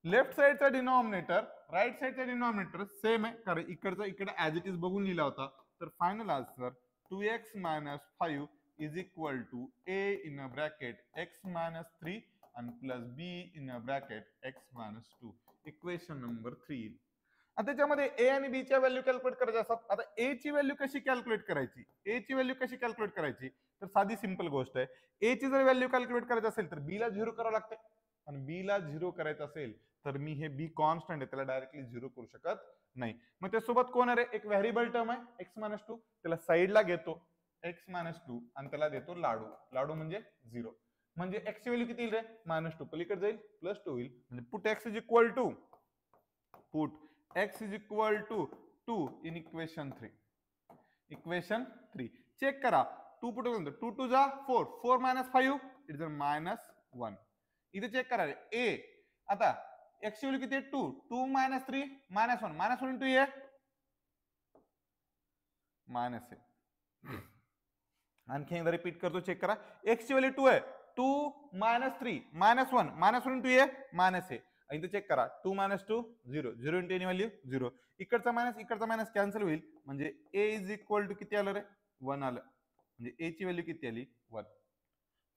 लेफ्ट साइडचा डिनॉमिनेटर राईट साईडचा डिनॉमिनेटर सेम आहे, कारण इकडचा इकडे ऍज इट इज बघून लिहिला होता. तर final answer 2x minus 5 is equal to a in a bracket x minus 3 and plus b in a bracket x minus 2. Equation number 3. आता त्याच्यामध्ये ए आणि बी च्या व्हॅल्यू कॅल्क्युलेट करायच्या असतात. आता ए ची व्हॅल्यू कशी कॅल्क्युलेट करायची, ए ची व्हॅल्यू कशी कॅल्क्युलेट करायची, तर साधी सिंपल गोष्ट आहे. ए ची जर व्हॅल्यू कॅल्क्युलेट करायची असेल तर बी ला 0 करावं लागते, आणि बी ला 0 करायचं असेल तर मी हे बी कॉन्स्टंट आहे त्याला डायरेक्टली 0 करू शकत नाही. मग त्यासोबत कोण आहे, एक व्हेरिएबल टर्म आहे एक्स मायनस 2, त्याला साईडला घेतो एक्स मायनस 2 आणि त्याला देतो लाडू. लाडू म्हणजे 0. म्हणजे एक्स ची व्हॅल्यू किती येईल रे, -2 पलीकडे जाईल +2 होईल. म्हणजे put x is equal to x is equal to 2 in equation 3. Equation 3 check करा. 2 पुट 2 2 जा 4, 4 minus 5 इट इज -1. इथे चेक करा रे a. आता x ची व्हॅल्यू किती आहे 2, 2 minus 3 -1, -1 into a मायनस आहे. आणखी एकदा रिपीट करतो, चेक करा. x ची व्हॅल्यू 2 आहे, 2 minus 3 -1, -1 into a मायनस आहे. इथे चेक करा 2 minus 2 0, 0 into any व्हॅल्यू 0. इकडचा मायनस कॅन्सल होईल. म्हणजे a इज इक्वल टू किती आलं रे, 1 आलं. म्हणजे a ची व्हॅल्यू किती आली, 1.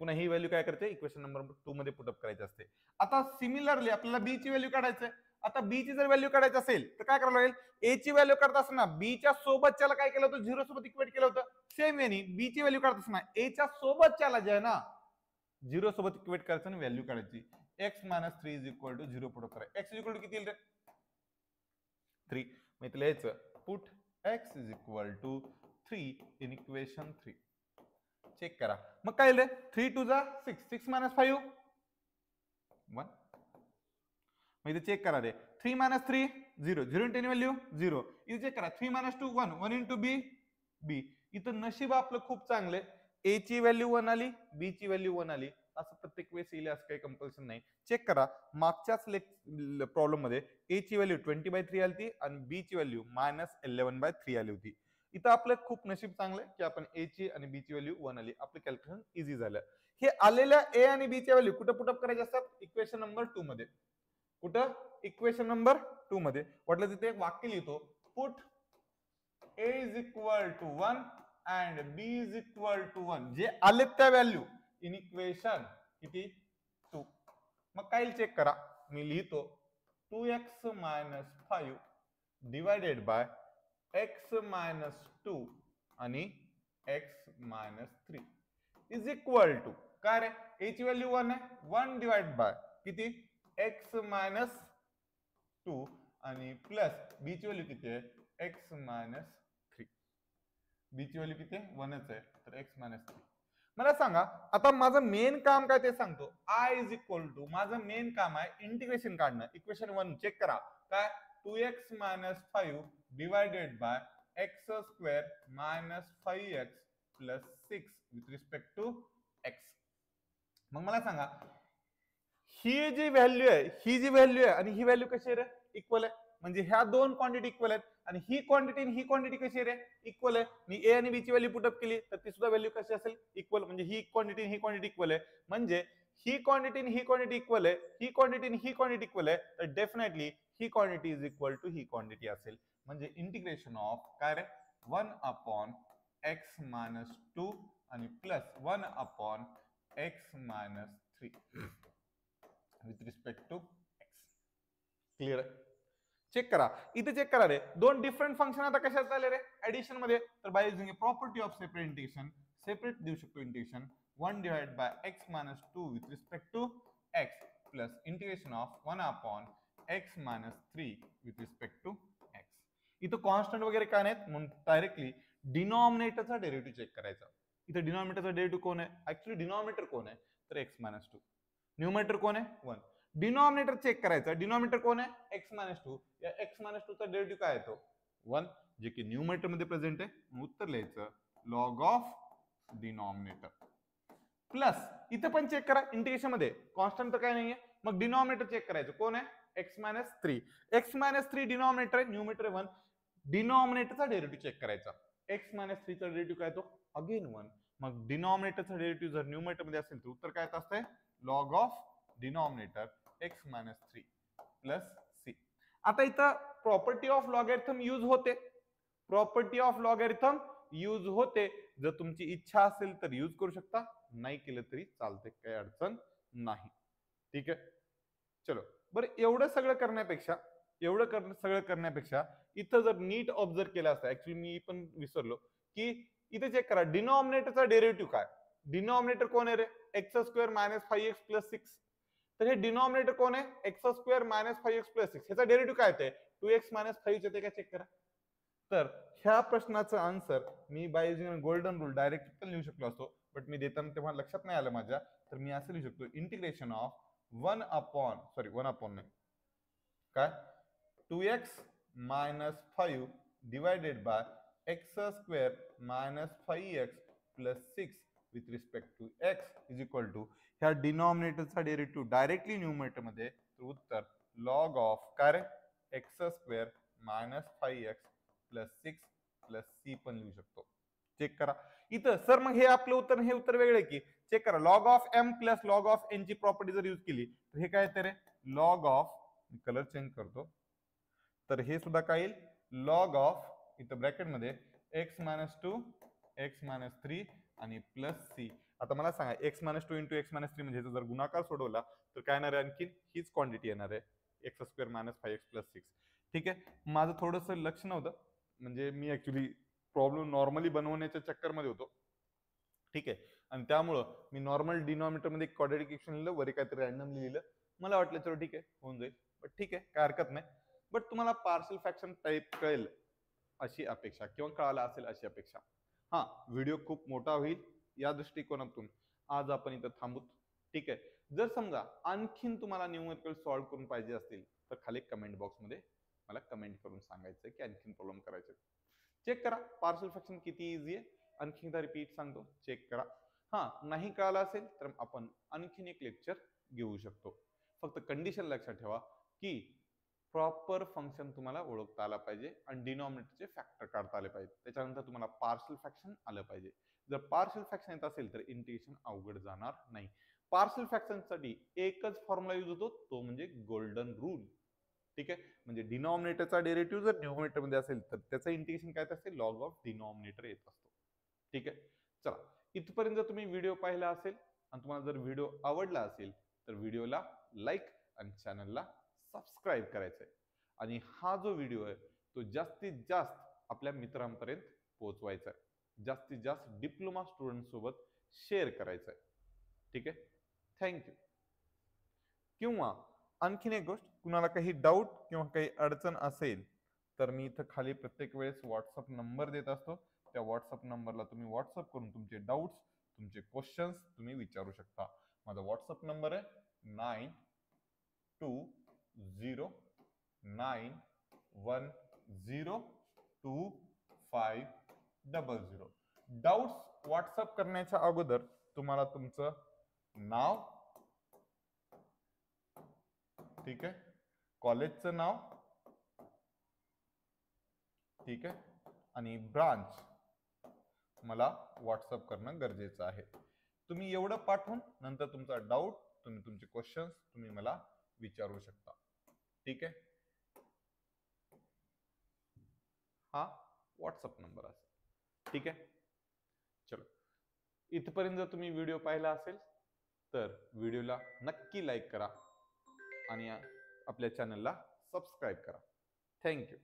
पुन्हा ही व्हॅल्यू काय करते, इक्वेशन नंबर 2 मध्ये पुटअप करायची असते. आता सिमिलरली आपल्याला b ची व्हॅल्यू काढायची आहे. आता b ची जर व्हॅल्यू काढायची असेल तर काय करावं लागेल, a ची व्हॅल्यू काढत असताना b च्या सोबतच्याला काय केलं होतं, 0 सोबत इक्वेट केलं होतं. सेम वेनी b ची व्हॅल्यू काढत असताना a च्या सोबतच्याला जे आहे ना 0 सोबत इक्वेट करायचं आणि व्हॅल्यू काढायची. x minus 3 is equal to 0 put करा. x is equal to किती येईल रे, 3. मग इथे लिहायचं put x is equal to 3 in equation 3. Check करा. मग काय रे, 3 2 जा 6, 6 minus 5 1. मग इथे चेक करा रे, 3 minus 3 0, 0 into any व्हॅल्यू 0. इथे चेक करा 3 minus 2 1, 1 into b. इथं नशीब आपलं खूप चांगले, a ची व्हॅल्यू 1 आली, b ची व्हॅल्यू 1 आली. असं प्रत्येक वेळेस येईल असं काही कंपल्शन नाही. चेक करा, मागच्याच प्रॉब्लेम मध्ये a ची व्हॅल्यू 20/3 आली आणि b ची व्हॅल्यू -11/3 आली होती. इथं आपलं खूप नशीब चांगलं की आपण a ची आणि b ची व्हॅल्यू 1 आली, आपलं कॅल्क्युलेशन इझी झालं. हे आलेल्या a आणि b च्या व्हॅल्यू कुठं पुटअप करायचे असतात, इक्वेशन नंबर 2 मध्ये. कुठं, इक्वेशन नंबर 2 मध्ये. वाटलं तिथे एक वाक्य लिहितो, put a is equal to 1 and b is equal to 1. जे आले त्या व्हॅल्यू इन इक्वेशन किती 2. मग काय चेक करा, मी लिहितो 2x minus 5 divided by x minus 2 आणि x minus 3 is equal to काय रे, a ची व्हॅल्यू 1 आहे, 1 डिवाइड बाय किती x minus 2 आणि प्लस b ची व्हॅल्यू किती आहे x minus 3. b ची व्हॅल्यू किती आहे, 1च आहे, तर x minus 3. मला सांगा आता माझं मेन काम काय ते सांगतो. आय इज इक्वल टू, माझं मेन काम आहे इंटिग्रेशन काढणं. इक्वेशन 1 चेक करा, काय 2x minus 5 divided by x² minus 5x plus 6 with respect to x. मग मला सांगा ही जी व्हॅल्यू आहे आणि ही व्हॅल्यू कशी आहे रे, इक्वल आहे. म्हणजे ह्या दोन क्वांटिटी इक्वल आहेत आणि ही क्वांटिटी कशी आहे रे, इक्वल आहे. मी ए आणि बी ची व्हॅल्यू पुटअप केली तर ती सुद्धा व्हॅल्यू कशी असेल, इक्वल. म्हणजे ही क्वांटिटी इक्वल आहे. म्हणजे ही क्वांटिटी इक्वल आहे, ही क्वांटिटी इक्वल आहे, तर डेफिनेटली ही क्वांटिटी इज इक्वल टू ही क्वांटिटी असेल. म्हणजे इंटिग्रेशन ऑफ काय रे, 1/x minus 2 आणि plus 1/x minus 3 with respect to x. Clear. Check करा, इथे चेक करा रे, दोन डिफरंट फंक्शन आता कशात झाले रे, ऍडिशन मध्ये. तर by using a property of separate integration, separate देऊ शकतो integration 1 divide by x minus 2 with respect to x plus integration of 1/x minus 3 with respect to x. इथं कॉन्स्टंट वगैरे काय नाहीत, म्हणून डायरेक्टली डिनॉमिनेटरचा डेरिव्हेटिव्ह चेक करायचा. इथे डिनॉमिनेटरचा डेरिव्हेटिव्ह कोण आहे, ऍक्च्युअली डिनॉमिनेटर कोण आहे, तर x minus 2. न्यूमरेटर कोण आहे 1. डिनॉमिनेटर चेक करायचं, डिनॉमिनेटर कोण आहे x minus 2. या x minus 2 चा डेरिव्हेटिव्ह काय येतो 1, जे की न्यूमरेटर मध्ये प्रेझेंट आहे. उत्तर लिहायचं लॉग ऑफ डिनॉमिनेटर. प्लस इथे पण चेक करा, इंटिग्रेशन मध्ये कॉन्स्टंट तर काय नाहीये. मग डिनॉमिनेटर चेक करायचं, कोण आहे x minus 3. x minus 3 denominator आहे, न्यूमरेटर 1. डिनॉमिनेटरचा डेरिव्हेटिव्ह चेक करायचा, x minus 3 चा डेरिव्हेटिव्ह काय येतो अगेन 1. मग डिनॉमिनेटरचा डेरिव्हेटिव्ह जर न्यूमरेटर मध्ये असेल तर उत्तर काय असतंय log of denominator x minus 3 plus c. आता इथं प्रॉपर्टी ऑफ लॉगॅरिथम यूज होते, प्रॉपर्टी ऑफ लॉगॅरिथम यूज होते. जर तुमची इच्छा असेल तर यूज करू शकता, नाही केलं तरी चालते, काही अडचण नाही. ठीक आहे, चलो. बरं सगळं करण्यापेक्षा इथं जर नीट ऑब्झर्व केलं असतं, ऍक्च्युली मी पण विसरलो, की इथे चेक करा डिनॉमिनेटरचा डेरिव्हेटिव्ह काय. डिनॉमिनेटर कोण आहे रे, x square minus 5x plus 6. तर हे डिनॉमिनेटर कोण आहे, x square minus 5x plus 6. ह्याचा डेरिव्हेटिव्ह काय येते, 2x मायनस 5 येते का, चेक करा. तर ह्या प्रश्नाचं answer me by using golden rule direct पण लिहू शकलो असतो, बट मी देताना तेव्हा लक्षात नाही आलं माझ्या. तर मी असं लिहू शकतो, इंटिग्रेशन ऑफ 1 अपॉन नाही काय 2x minus 5 divided by x square minus 5x plus 6 with respect to x is equal to ह्या डिनॉमिनेटरचा डेरिव्हेटिव्ह डायरेक्टली न्यूमरेटर मध्ये, तर उत्तर लॉग ऑफ काय रे, x square minus 5x plus 6 plus C पण लिहू शकतो. चेक करा इथं. सर मग हे आपलं उत्तर, हे उत्तर वेगळे की, चेक करा log of m plus log of n ची प्रॉपर्टी जर यूज केली तर हे काय येते रे, लॉग ऑफ, कलर चेंज करतो, तर हे सुद्धा काय येईल, लॉग ऑफ इथं ब्रॅकेट मध्ये एक्स मायनस 2 एक्स मायनस 3 आणि प्लस सी. आता मला सांगा x minus 2 into x minus 3 म्हणजे जर गुणाकार सोडवला तर काय येणार आहे, आणखी हीच क्वांटिटी येणार आहे, x square minus 5x plus 6. ठीक आहे, माझं थोडंसं लक्ष नव्हतं, म्हणजे मी ऍक्च्युली प्रॉब्लेम नॉर्मली बनवण्याच्या चक्करमध्ये होतो. ठीक आहे, आणि त्यामुळं मी नॉर्मल डिनॉमिनेटर मध्ये क्वाड्रॅटिक इक्वेशन लिहिलं, वरी काहीतरी रॅन्डमली लिहिलं. मला वाटलं चलो ठीक आहे होऊन जाईल, बट ठीक आहे काय हरकत नाही. बट तुम्हाला पार्शल फ्रॅक्शन टाईप कळेल अशी अपेक्षा, किंवा कळाला असेल अशी अपेक्षा. हा, व्हिडिओ खूप मोठा होईल या दृष्टिकोनातून आज आपण इथं थांबूत. ठीक आहे, जर समजा आणखीन तुम्हाला न्यूमेरिकल सॉल्व्ह करून पाहिजे असतील तर खाली कमेंट बॉक्स मध्ये मला कमेंट करून सांगायचं की आणखीन प्रॉब्लेम करायचे. चेक करा पार्शल फ्रॅक्शन किती इझी आहे, आणखी एकदा रिपीट सांगतो, चेक करा. हा, नाही कळालं असेल तर आपण आणखीन एक लेक्चर घेऊ शकतो. फक्त कंडिशन लक्षात ठेवा की प्रॉपर फंक्शन तुम्हाला ओळखता आला पाहिजे आणि डिनॉमिनेटरचे फॅक्टर काढता आले पाहिजे. त्याच्यानंतर तुम्हाला पार्शल फ्रॅक्शन आलं पाहिजे. जर पार्शल फ्रॅक्शन येत असेल तर इंटिग्रेशन अवघड जाणार नाही. पार्शल फ्रॅक्शन साठी एकच फॉर्म्युला यूज होतो, तो म्हणजे गोल्डन रूल. ठीक आहे, म्हणजे डिनॉमिनेटरचा डेरिव्हेटिव्ह जर न्यूमरेटर मध्ये असेल तर त्याचं इंटिग्रेशन काय असते, लॉग ऑफ डिनॉमिनेटर येत असतो. ठीक आहे, चला इथपर्यंत जर तुम्ही व्हिडिओ पाहिला असेल आणि तुम्हाला जर व्हिडिओ आवडला असेल तर व्हिडिओला लाईक आणि चॅनलला सबस्क्राईब करायचंय, आणि हा जो व्हिडिओ आहे तो जास्तीत जास्त आपल्या मित्रांपर्यंत पोहोचवायचा आहे, जास्तीत जास्त डिप्लोमा स्टुडंट सोबत शेअर करायचा आहे. ठीक आहे, थँक्यू. किंवा आणखीन एक गोष्ट, कुणाला काही डाऊट किंवा काही अडचण असेल तर मी इथं खाली प्रत्येक वेळेस व्हॉट्सअप नंबर देत असतो. त्या व्हॉट्सअप नंबरला तुम्ही व्हॉट्सअप करून तुमचे डाऊट्स, तुमचे क्वेश्चन्स तुम्ही विचारू शकता. माझा व्हॉट्सअप नंबर आहे 9209102500. डाऊट्स व्हॉट्सअप करण्याच्या अगोदर तुम्हाला तुमचं नाव, ठीक आहे, कॉलेजचं नाव, ठीक आहे, आणि ब्रांच मला व्हॉट्सअप करणं गरजेचं आहे. तुम्ही एवढं पाठवून नंतर तुमचा डाऊट, तुम्ही तुमचे क्वेश्चन्स तुम्ही मला विचारू शकता. ठीक आहे, हा व्हॉट्सअप नंबर असेल. ठीक आहे, चलो इथपर्यंत जर तुम्ही व्हिडिओ पाहिला असेल तर व्हिडिओला नक्की लाईक करा आणि आपल्या चॅनलला सबस्क्राईब करा. थँक्यू.